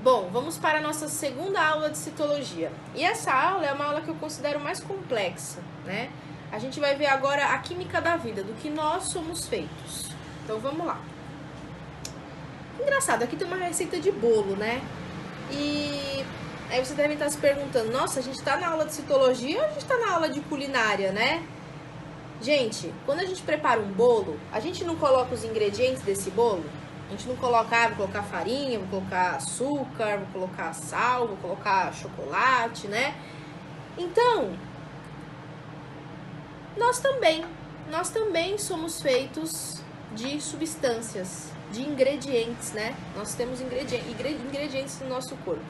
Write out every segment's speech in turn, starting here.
Bom, vamos para a nossa segunda aula de citologia. E essa aula é uma aula que eu considero mais complexa, né? A gente vai ver agora a química da vida, do que nós somos feitos. Então vamos lá. Engraçado, aqui tem uma receita de bolo, né? E aí você deve estar se perguntando, nossa, a gente tá na aula de citologia ou a gente tá na aula de culinária, né? Gente, quando a gente prepara um bolo, a gente não coloca os ingredientes desse bolo? A gente não coloca, vou colocar farinha, vou colocar açúcar, vou colocar sal, vou colocar chocolate, né? Então, nós também somos feitos de substâncias, de ingredientes, né? Nós temos ingredientes no nosso corpo.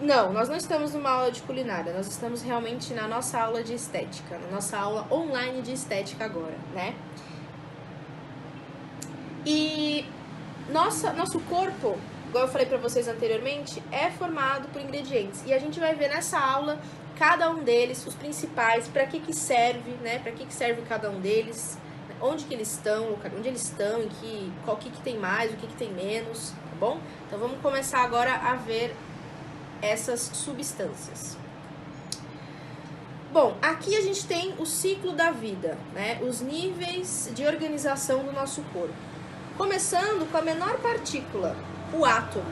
Não, nós não estamos numa aula de culinária, nós estamos realmente na nossa aula de estética, na nossa aula online de estética agora, né? E nosso corpo, igual eu falei pra vocês anteriormente, é formado por ingredientes. E a gente vai ver nessa aula cada um deles, os principais, para que serve, né? Para que serve cada um deles, onde que eles estão, qual que tem mais, o que tem menos, tá bom? Então vamos começar agora a ver essas substâncias. Bom, aqui a gente tem o ciclo da vida, né? Os níveis de organização do nosso corpo. Começando com a menor partícula, o átomo.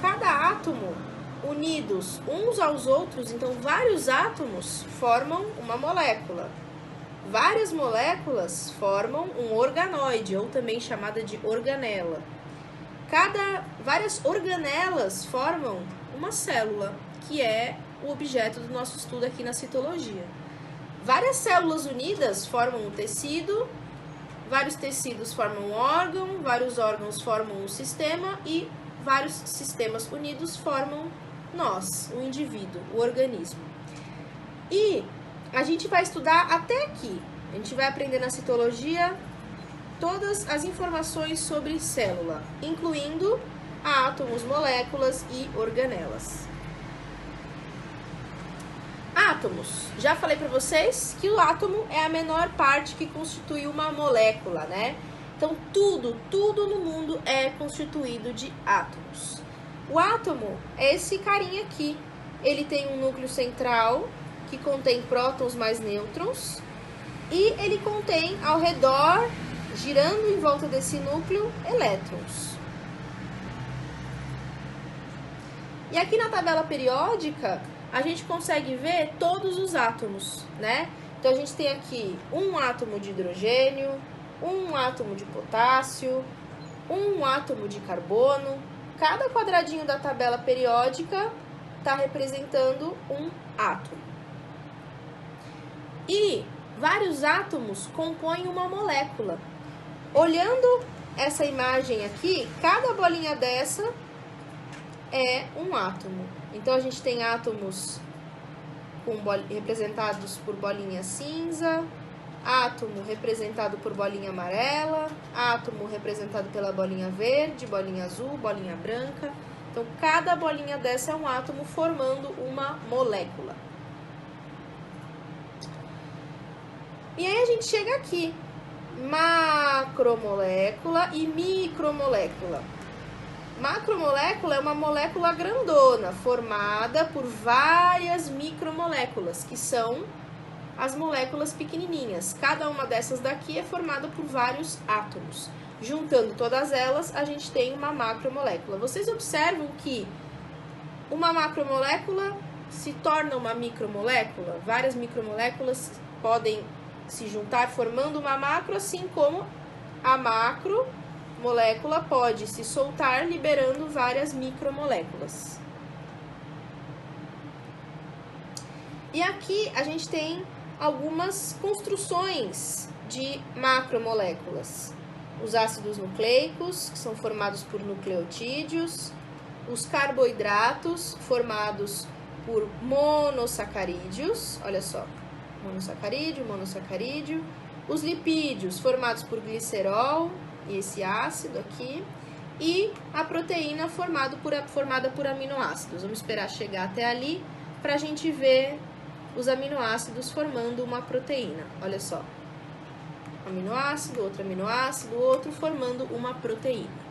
Cada átomo unidos uns aos outros, então vários átomos formam uma molécula. Várias moléculas formam um organoide, ou também chamada de organela. Várias organelas formam uma célula, que é o objeto do nosso estudo aqui na citologia. Várias células unidas formam um tecido, vários tecidos formam um órgão, vários órgãos formam um sistema e vários sistemas unidos formam nós, o indivíduo, o organismo. E a gente vai estudar até aqui. A gente vai aprender na citologia todas as informações sobre célula, incluindo átomos, moléculas e organelas. Átomos. Já falei para vocês que o átomo é a menor parte que constitui uma molécula, né? Então tudo no mundo é constituído de átomos. O átomo é esse carinha aqui. Ele tem um núcleo central que contém prótons mais nêutrons e ele contém ao redor, girando em volta desse núcleo, elétrons. E aqui na tabela periódica, a gente consegue ver todos os átomos, né? Então, a gente tem aqui um átomo de hidrogênio, um átomo de potássio, um átomo de carbono. Cada quadradinho da tabela periódica está representando um átomo. E vários átomos compõem uma molécula. Olhando essa imagem aqui, cada bolinha dessa é um átomo. Então, a gente tem átomos representados por bolinha cinza, átomo representado por bolinha amarela, átomo representado pela bolinha verde, bolinha azul, bolinha branca. Então, cada bolinha dessa é um átomo formando uma molécula. E aí a gente chega aqui, macromolécula e micromolécula. Macromolécula é uma molécula grandona, formada por várias micromoléculas, que são as moléculas pequenininhas. Cada uma dessas daqui é formada por vários átomos. Juntando todas elas, a gente tem uma macromolécula. Vocês observam que uma macromolécula se torna uma micromolécula? Várias micromoléculas podem se juntar formando uma macro, assim como a macromolécula pode se soltar liberando várias micromoléculas. E aqui a gente tem algumas construções de macromoléculas. Os ácidos nucleicos, que são formados por nucleotídeos, os carboidratos, formados por monossacarídeos, olha só, monossacarídeo, os lipídios, formados por glicerol, e esse ácido aqui, e a proteína formada por aminoácidos. Vamos esperar chegar até ali para a gente ver os aminoácidos formando uma proteína. Olha só, aminoácido, outro formando uma proteína.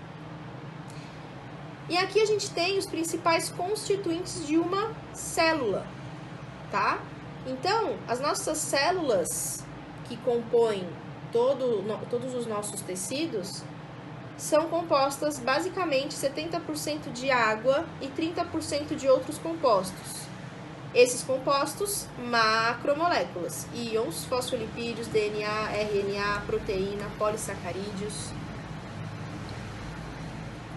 E aqui a gente tem os principais constituintes de uma célula, tá? Então, as nossas células que compõem todos os nossos tecidos são compostas basicamente 70% de água e 30% de outros compostos. Esses compostos, macromoléculas, íons, fosfolipídios, DNA, RNA, proteína, polissacarídeos.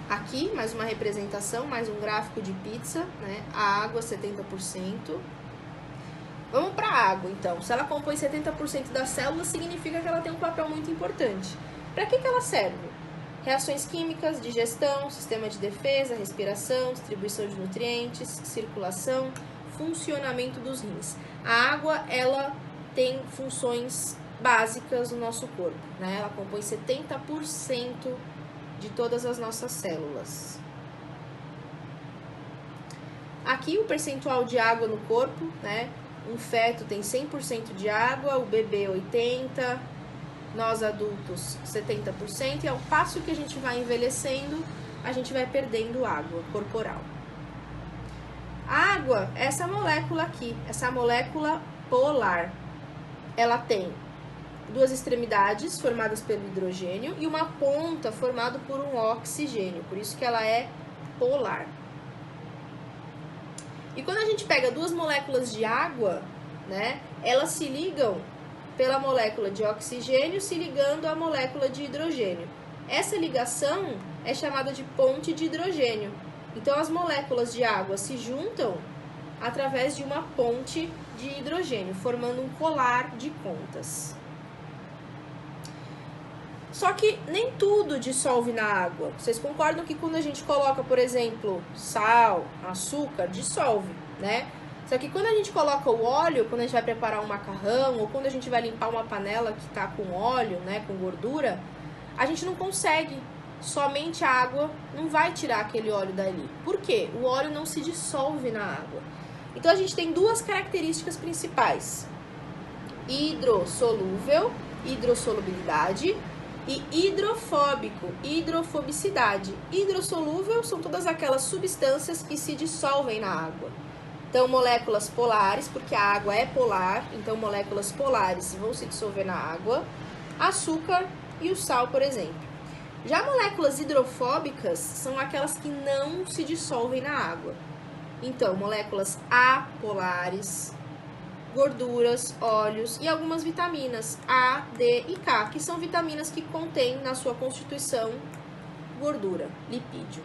Aqui, mais uma representação, mais um gráfico de pizza, né? A água, 70%. Vamos para a água, então. Se ela compõe 70% das células, significa que ela tem um papel muito importante. Para que ela serve? Reações químicas, digestão, sistema de defesa, respiração, distribuição de nutrientes, circulação, funcionamento dos rins. A água, ela tem funções básicas no nosso corpo, né? Ela compõe 70% de todas as nossas células. Aqui o percentual de água no corpo, né? Um feto tem 100% de água, o bebê 80%, nós adultos 70%, e ao passo que a gente vai envelhecendo, a gente vai perdendo água corporal. A água, essa molécula aqui, essa molécula polar, ela tem duas extremidades formadas pelo hidrogênio e uma ponta formada por um oxigênio, por isso que ela é polar. E quando a gente pega duas moléculas de água, né, elas se ligam pela molécula de oxigênio se ligando à molécula de hidrogênio. Essa ligação é chamada de ponte de hidrogênio. Então as moléculas de água se juntam através de uma ponte de hidrogênio, formando um colar de contas. Só que nem tudo dissolve na água. Vocês concordam que quando a gente coloca, por exemplo, sal, açúcar, dissolve, né? Só que quando a gente coloca o óleo, quando a gente vai preparar um macarrão, ou quando a gente vai limpar uma panela que tá com óleo, né, com gordura, a gente não consegue. Somente a água não vai tirar aquele óleo dali. Por quê? O óleo não se dissolve na água. Então a gente tem duas características principais: hidrossolúvel, hidrossolubilidade, e hidrofóbico, hidrofobicidade. Hidrossolúvel são todas aquelas substâncias que se dissolvem na água. Então, moléculas polares, porque a água é polar, então moléculas polares vão se dissolver na água. Açúcar e o sal, por exemplo. Já moléculas hidrofóbicas são aquelas que não se dissolvem na água. Então, moléculas apolares, gorduras, óleos e algumas vitaminas A, D e K, que são vitaminas que contêm na sua constituição gordura, lipídio.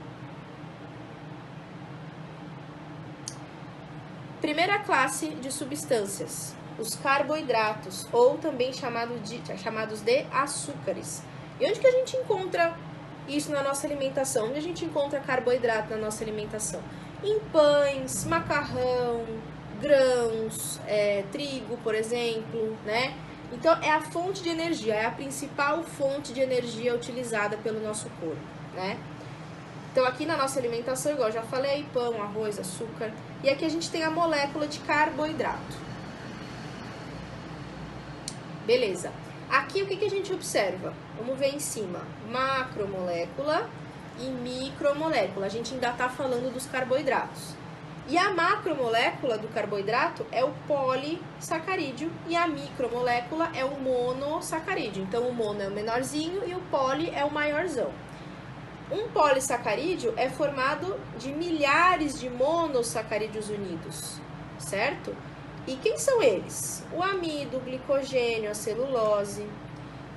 Primeira classe de substâncias, os carboidratos, ou também chamados de açúcares. E onde que a gente encontra isso na nossa alimentação? Onde a gente encontra carboidrato na nossa alimentação? Em pães, macarrão, grãos, trigo, por exemplo, né? Então, é a fonte de energia, é a principal fonte de energia utilizada pelo nosso corpo, né? Então, aqui na nossa alimentação, igual eu já falei, pão, arroz, açúcar. E aqui a gente tem a molécula de carboidrato. Beleza. Aqui, o que a gente observa? Vamos ver em cima. Macromolécula e micromolécula. A gente ainda está falando dos carboidratos. E a macromolécula do carboidrato é o polissacarídeo e a micromolécula é o monossacarídeo. Então, o mono é o menorzinho e o poli é o maiorzão. Um polissacarídeo é formado de milhares de monossacarídeos unidos, certo? E quem são eles? O amido, o glicogênio, a celulose.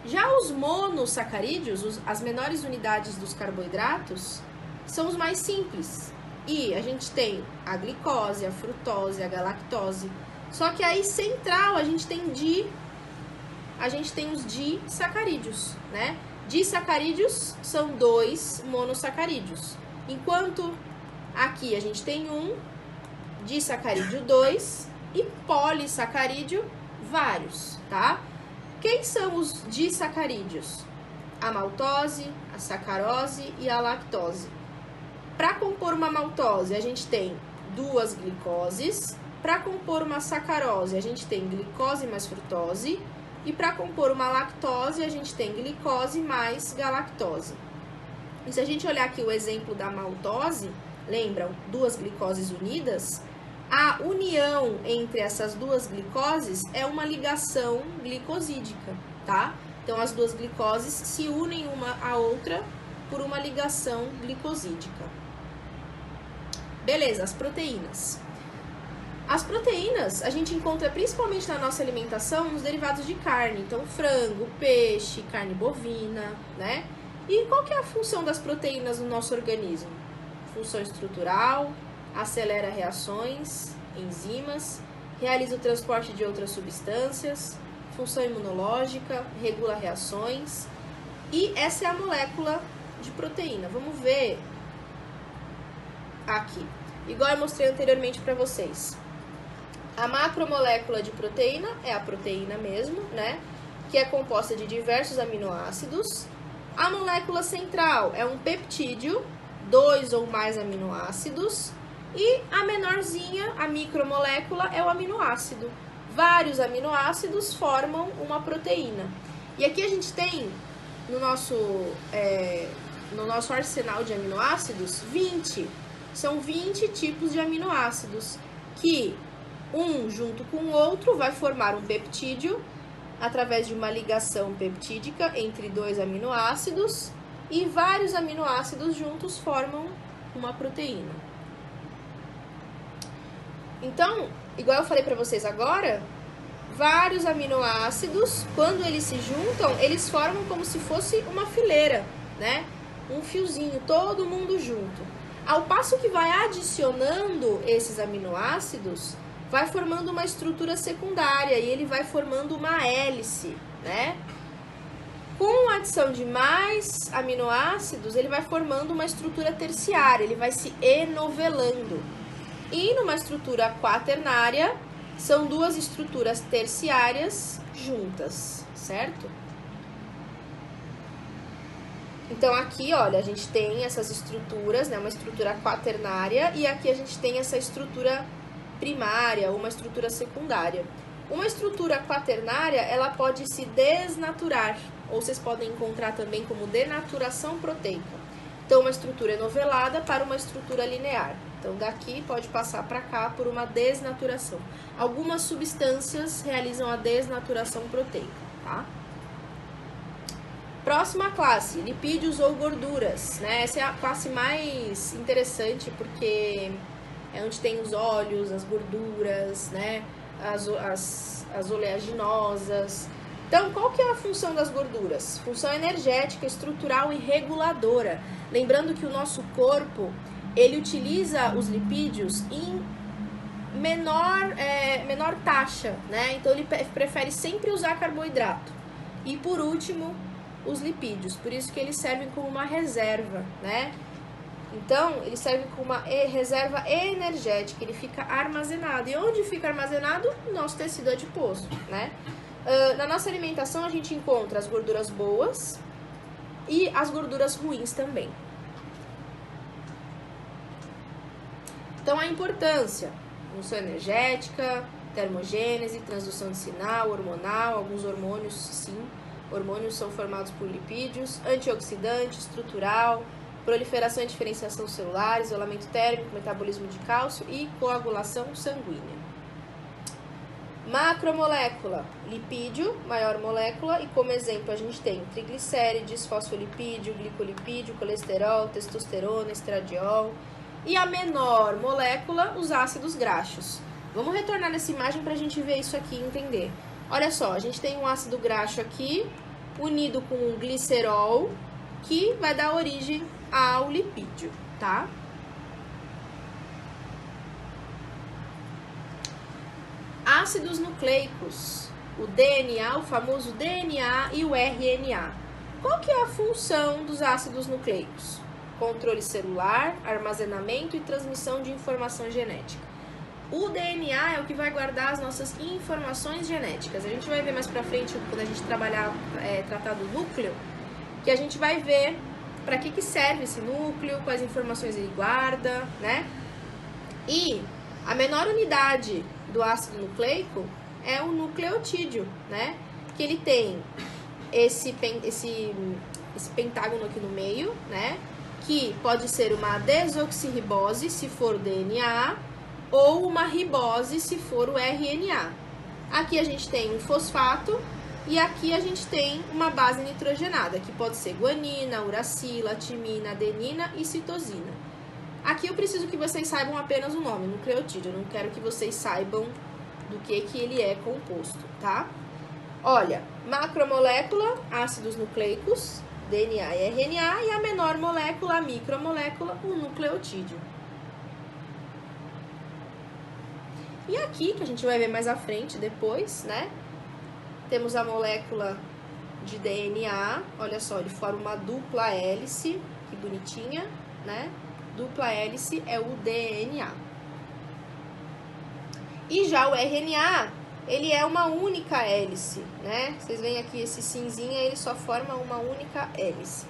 Já os monossacarídeos, as menores unidades dos carboidratos, são os mais simples. E a gente tem a glicose, a frutose, a galactose. Só que aí central a gente tem os disacarídeos, né? Disacarídeos são 2 monossacarídeos. Enquanto aqui a gente tem um disacarídeo 2 e polissacarídeo vários, tá? Quem são os disacarídeos? A maltose, a sacarose e a lactose. Para compor uma maltose, a gente tem 2 glicoses. Para compor uma sacarose, a gente tem glicose mais frutose. E para compor uma lactose, a gente tem glicose mais galactose. E se a gente olhar aqui o exemplo da maltose, lembram? Duas glicoses unidas, a união entre essas duas glicoses é uma ligação glicosídica, tá? Então, as duas glicoses se unem uma à outra por uma ligação glicosídica. Beleza, as proteínas. As proteínas a gente encontra principalmente na nossa alimentação nos derivados de carne. Então, frango, peixe, carne bovina, né? E qual que é a função das proteínas no nosso organismo? Função estrutural, acelera reações, enzimas, realiza o transporte de outras substâncias, função imunológica, regula reações. E essa é a molécula de proteína. Vamos ver aqui. Igual eu mostrei anteriormente para vocês. A macromolécula de proteína é a proteína mesmo, né? Que é composta de diversos aminoácidos. A molécula central é um peptídeo, 2 ou mais aminoácidos. E a menorzinha, a micromolécula, é o aminoácido. Vários aminoácidos formam uma proteína. E aqui a gente tem no nosso arsenal de aminoácidos 20. São 20 tipos de aminoácidos que um junto com o outro vai formar um peptídeo através de uma ligação peptídica entre dois aminoácidos e vários aminoácidos juntos formam uma proteína. Então, igual eu falei para vocês agora, vários aminoácidos, quando eles se juntam, eles formam como se fosse uma fileira, né? Um fiozinho, todo mundo junto. Ao passo que vai adicionando esses aminoácidos, vai formando uma estrutura secundária e ele vai formando uma hélice, né? Com a adição de mais aminoácidos, ele vai formando uma estrutura terciária, ele vai se enovelando. E numa estrutura quaternária, são duas estruturas terciárias juntas, certo? Então aqui, olha, a gente tem essas estruturas, né, uma estrutura quaternária, e aqui a gente tem essa estrutura primária, uma estrutura secundária. Uma estrutura quaternária, ela pode se desnaturar, ou vocês podem encontrar também como denaturação proteica. Então, uma estrutura enovelada para uma estrutura linear. Então, daqui pode passar para cá por uma desnaturação. Algumas substâncias realizam a desnaturação proteica, tá? Próxima classe, lipídios ou gorduras, né? Essa é a classe mais interessante porque é onde tem os óleos, as gorduras, né? As oleaginosas. Então, qual que é a função das gorduras? Função energética, estrutural e reguladora. Lembrando que o nosso corpo, ele utiliza os lipídios em menor taxa, né? Então, ele prefere sempre usar carboidrato. E, por último, os lipídios. Por isso que eles servem como uma reserva, né? Então, ele serve como uma reserva energética, ele fica armazenado. E onde fica armazenado? No nosso tecido adiposo, né? Na nossa alimentação, a gente encontra as gorduras boas e as gorduras ruins também. Então, a importância: função energética, termogênese, transdução de sinal, hormonal, alguns hormônios, sim. Hormônios são formados por lipídios, antioxidante, estrutural, proliferação e diferenciação celular, isolamento térmico, metabolismo de cálcio e coagulação sanguínea. Macromolécula, lipídio, maior molécula, e como exemplo a gente tem triglicérides, fosfolipídio, glicolipídio, colesterol, testosterona, estradiol. E a menor molécula, os ácidos graxos. Vamos retornar nessa imagem para a gente ver isso aqui e entender. Olha só, a gente tem um ácido graxo aqui, unido com um glicerol, que vai dar origem ao lipídio, tá? Ácidos nucleicos, o DNA, o famoso DNA e o RNA. Qual que é a função dos ácidos nucleicos? Controle celular, armazenamento e transmissão de informação genética. O DNA é o que vai guardar as nossas informações genéticas. A gente vai ver mais pra frente, quando a gente tratar do núcleo, que a gente vai ver para que serve esse núcleo, quais informações ele guarda, né? E a menor unidade do ácido nucleico é o nucleotídeo, né? Que ele tem esse esse pentágono aqui no meio, né? Que pode ser uma desoxirribose, se for o DNA, ou uma ribose, se for o RNA. Aqui a gente tem um fosfato e aqui a gente tem uma base nitrogenada, que pode ser guanina, uracila, timina, adenina e citosina. Aqui eu preciso que vocês saibam apenas o nome, nucleotídeo. Eu não quero que vocês saibam do que ele é composto, tá? Olha, macromolécula, ácidos nucleicos, DNA e RNA, e a menor molécula, a micromolécula, o nucleotídeo. E aqui, que a gente vai ver mais à frente depois, né? Temos a molécula de DNA, olha só, ele forma uma dupla hélice, que bonitinha, né? Dupla hélice é o DNA. E já o RNA, ele é uma única hélice, né? Vocês veem aqui esse cinzinha, ele só forma uma única hélice.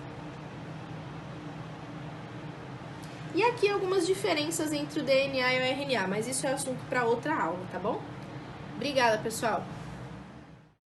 E aqui algumas diferenças entre o DNA e o RNA, mas isso é assunto para outra aula, tá bom? Obrigada, pessoal!